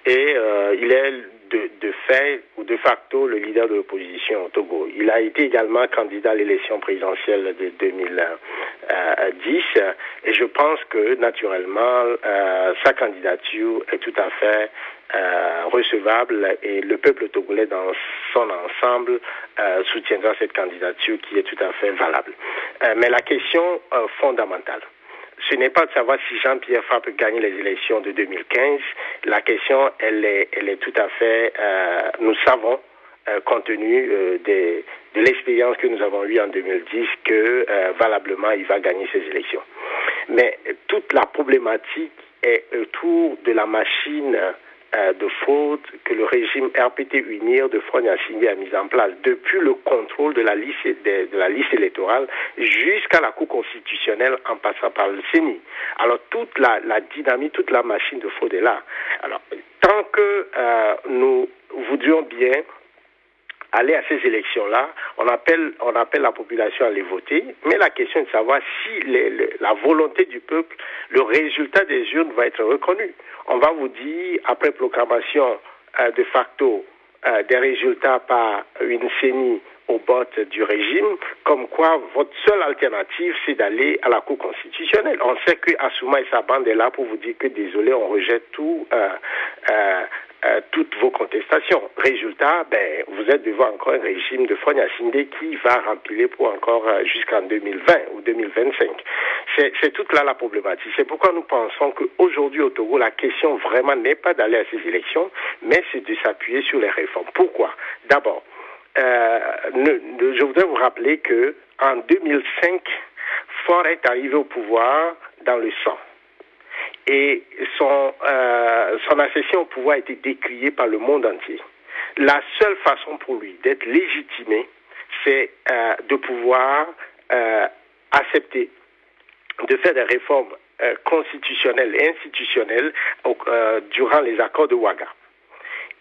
F: et il est de fait ou de facto le leader de l'opposition au Togo. Il a été également candidat à l'élection présidentielle de 2010 et je pense que naturellement sa candidature est tout à fait recevable et le peuple togolais dans son ensemble soutiendra cette candidature qui est tout à fait valable. Mais la question fondamentale, ce n'est pas de savoir si Jean-Pierre Fabre peut gagner les élections de 2015. La question, elle est tout à fait, nous savons, compte tenu de l'expérience que nous avons eue en 2010, que valablement, il va gagner ces élections. Mais toute la problématique est autour de la machine de fraude que le régime RPT UNIR de Faure Gnassingbé a mise en place depuis le contrôle de la liste électorale jusqu'à la Cour constitutionnelle en passant par le CENI. Alors toute la dynamique, toute la machine de fraude est là. Alors tant que nous voudrions bien aller à ces élections-là, on appelle la population à les voter, mais la question est de savoir si la volonté du peuple, le résultat des urnes va être reconnu. On va vous dire, après proclamation de facto des résultats par une CENI au bot du régime, comme quoi votre seule alternative, c'est d'aller à la Cour constitutionnelle. On sait que Assouma et sa bande est là pour vous dire que désolé, on rejette toutes vos contestations. Résultat, vous êtes devant encore un régime de Faure Gnassingbé qui va remplir pour encore jusqu'en 2020 ou 2025. C'est toute là la problématique. C'est pourquoi nous pensons qu'aujourd'hui au Togo, la question vraiment n'est pas d'aller à ces élections, mais c'est de s'appuyer sur les réformes. Pourquoi? D'abord, je voudrais vous rappeler que en 2005, Faure est arrivé au pouvoir dans le sang. Et son accession au pouvoir a été décriée par le monde entier. La seule façon pour lui d'être légitimé, c'est de pouvoir accepter de faire des réformes constitutionnelles et institutionnelles durant les accords de Ouaga.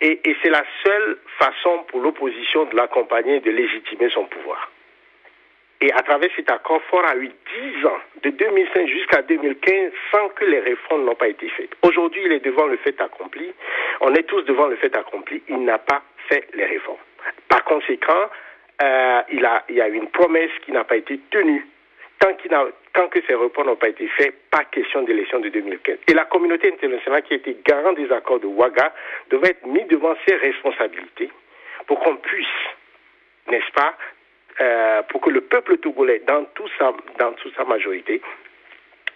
F: Et c'est la seule façon pour l'opposition de l'accompagner et de légitimer son pouvoir. Et à travers cet accord, Faure a eu 10 ans, de 2005 jusqu'à 2015, sans que les réformes n'ont pas été faites. Aujourd'hui, il est devant le fait accompli. On est tous devant le fait accompli. Il n'a pas fait les réformes. Par conséquent, il y a une promesse qui n'a pas été tenue. Tant que ces réformes n'ont pas été faites, pas question d'élection de 2015. Et la communauté internationale qui était garant des accords de Ouaga devait être mise devant ses responsabilités pour qu'on puisse, n'est-ce pas, pour que le peuple togolais, dans toute sa majorité,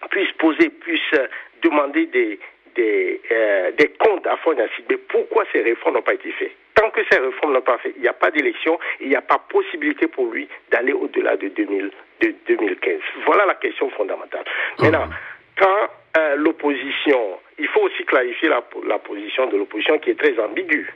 F: puisse demander des comptes à Faure Gnassingbé. Pourquoi ces réformes n'ont pas été faites? Tant que ces réformes n'ont pas fait, il n'y a pas d'élection, il n'y a pas possibilité pour lui d'aller au-delà de 2015. Voilà la question fondamentale. Maintenant, quand l'opposition, il faut aussi clarifier la position de l'opposition qui est très ambiguë.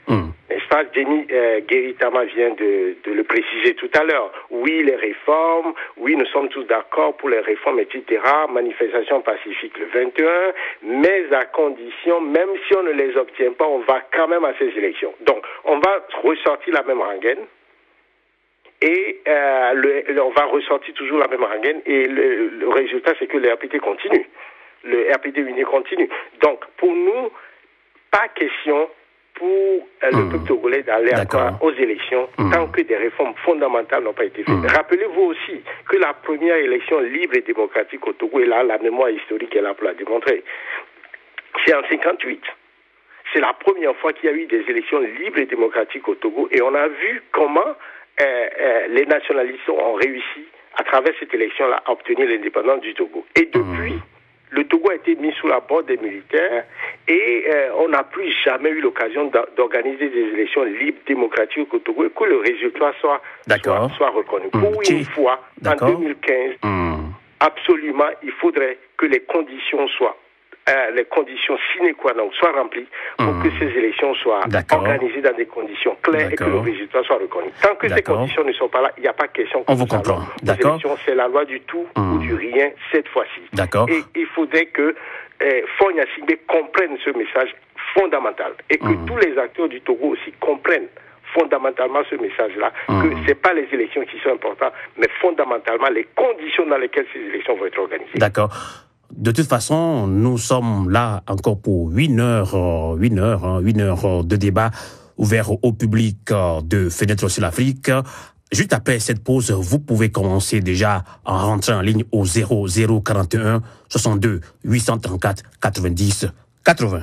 F: N'est-ce pas? Denis Guéritama vient de le préciser tout à l'heure. Oui, les réformes, oui, nous sommes tous d'accord pour les réformes, etc. Manifestation pacifique le 21, mais à condition, même si on ne les obtient pas, on va quand même à ces élections. Donc, on va ressortir la même rengaine. Et on va ressortir toujours la même rengaine. Et le résultat, c'est que le RPT continue. Le RPT uni continue. Donc, pour nous, pas question pour le peuple togolais d'aller aux élections tant que des réformes fondamentales n'ont pas été faites. Rappelez-vous aussi que la première élection libre et démocratique au Togo, et là, la mémoire historique est là pour la démontrer, c'est en 58. C'est la première fois qu'il y a eu des élections libres et démocratiques au Togo, et on a vu comment les nationalistes ont réussi, à travers cette élection-là, à obtenir l'indépendance du Togo. Et depuis, le Togo a été mis sous la borde des militaires et on n'a plus jamais eu l'occasion d'organiser des élections libres, démocratiques au Togo et que le résultat soit reconnu. Pour une fois, en 2015, absolument, il faudrait que les conditions soient les conditions sine qua non soient remplies pour que ces élections soient organisées dans des conditions claires et que le résultat soit reconnu. Tant que ces conditions ne sont pas là, il n'y a pas question que
A: on vous comprend.
F: Les élections, c'est la loi du tout ou du rien cette fois-ci. Et il faudrait que Faure Gnassingbé comprenne ce message fondamental et que tous les acteurs du Togo aussi comprennent fondamentalement ce message-là, que ce n'est pas les élections qui sont importantes, mais fondamentalement les conditions dans lesquelles ces élections vont être organisées.
A: D'accord. De toute façon, nous sommes là encore pour 8 heures de débat ouvert au public de Fenêtre sur l'Afrique. Juste après cette pause, vous pouvez commencer déjà en rentrant en ligne au 0041 62 834 90 80.